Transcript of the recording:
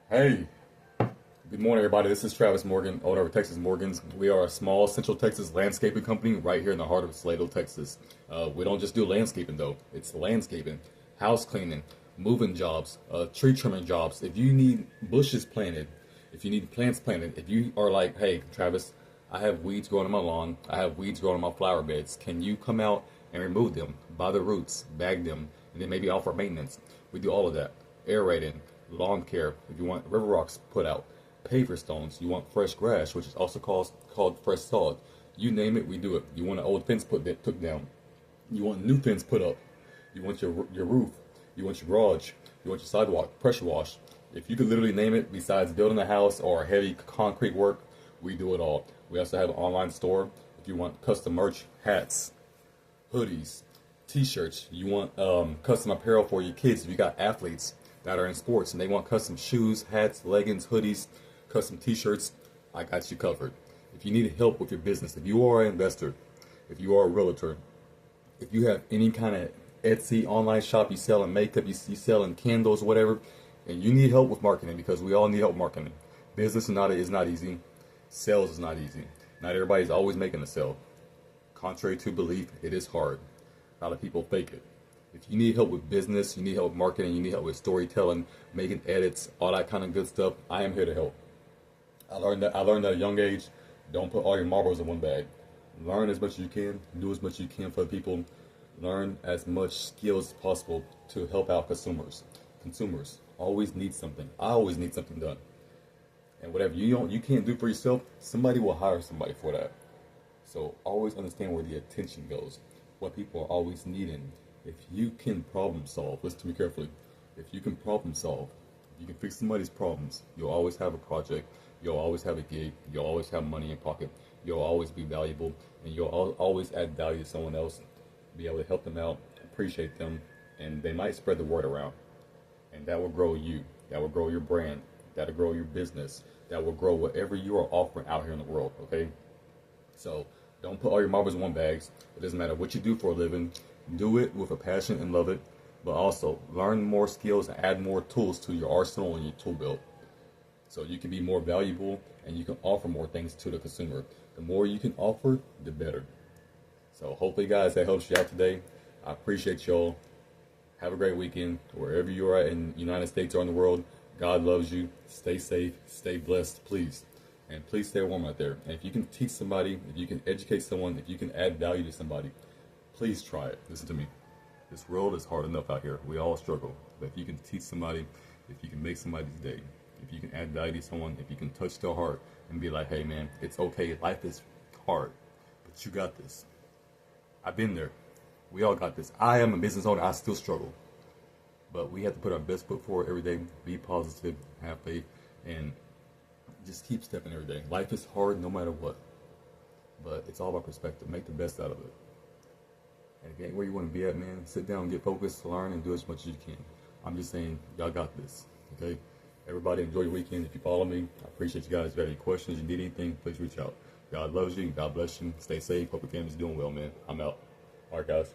Hey, good morning, everybody. This is Travis Morgan, owner of Texas Morgans. We are a small Central Texas landscaping company right here in the heart of Salado, Texas. We don't just do landscaping, though. It's landscaping, house cleaning, moving jobs, tree trimming jobs. If you need bushes planted, if you need plants planted, if you are like, hey, Travis, I have weeds growing on my lawn, I have weeds growing on my flower beds. Can you come out and remove them by the roots, bag them, and then maybe offer maintenance? We do all of that. Aerating, lawn care, if you want river rocks put out, paver stones, you want fresh grass, which is also called fresh sod. You name it, we do it. You want an old fence took down. You want a new fence put up. You want your roof. You want your garage. You want your sidewalk pressure wash. If you could literally name it, besides building a house or heavy concrete work, we do it all. We also have an online store. If you want custom merch, hats, hoodies, t-shirts. You want custom apparel for your kids. If you got athletes that are in sports and they want custom shoes, hats, leggings, hoodies, custom t-shirts, I got you covered. If you need help with your business, if you are an investor, if you are a realtor, if you have any kind of Etsy online shop, you selling makeup, you selling candles, whatever, and you need help with marketing, because we all need help marketing. Business is not easy. Sales is not easy. Not everybody's always making a sale. Contrary to belief, it is hard. A lot of people fake it. If you need help with business, you need help with marketing, you need help with storytelling, making edits, all that kind of good stuff, I am here to help. I learned at a young age, don't put all your marbles in one bag. Learn as much as you can, do as much as you can for people. Learn as much skills as possible to help out consumers. Consumers always need something. I always need something done. And whatever you can't do for yourself, somebody will hire somebody for that. So always understand where the attention goes, what people are always needing. If you can problem solve, listen to me carefully. If you can problem solve, if you can fix somebody's problems, you'll always have a project, you'll always have a gig, you'll always have money in pocket, you'll always be valuable, and you'll always add value to someone else, be able to help them out, appreciate them, and they might spread the word around. And that will grow you, that will grow your brand, that will grow your business, that will grow whatever you are offering out here in the world, okay? So don't put all your marbles in one bag. It doesn't matter what you do for a living. Do it with a passion and love it, but also learn more skills and add more tools to your arsenal and your tool belt, so you can be more valuable and you can offer more things to the consumer. The more you can offer, the better. So hopefully, guys, that helps you out today. I appreciate y'all. Have a great weekend wherever you are in the United States or in the world. God loves you. Stay safe. Stay blessed, please. And please stay warm out there. And if you can teach somebody, if you can educate someone, if you can add value to somebody, please try it. Listen to me. This world is hard enough out here. We all struggle. But if you can teach somebody, if you can make somebody's day, if you can add value to someone, if you can touch their heart and be like, hey man, it's okay. Life is hard, but you got this. I've been there. We all got this. I am a business owner. I still struggle. But we have to put our best foot forward every day. Be positive, have faith, and just keep stepping every day. Life is hard no matter what. But it's all about perspective. Make the best out of it. And if you ain't where you want to be at, man, sit down, get focused, learn, and do as much as you can. I'm just saying, y'all got this. Okay? Everybody enjoy your weekend. If you follow me, I appreciate you guys. If you have any questions, you need anything, please reach out. God loves you. God bless you. Stay safe. Hope your family's doing well, man. I'm out. All right, guys.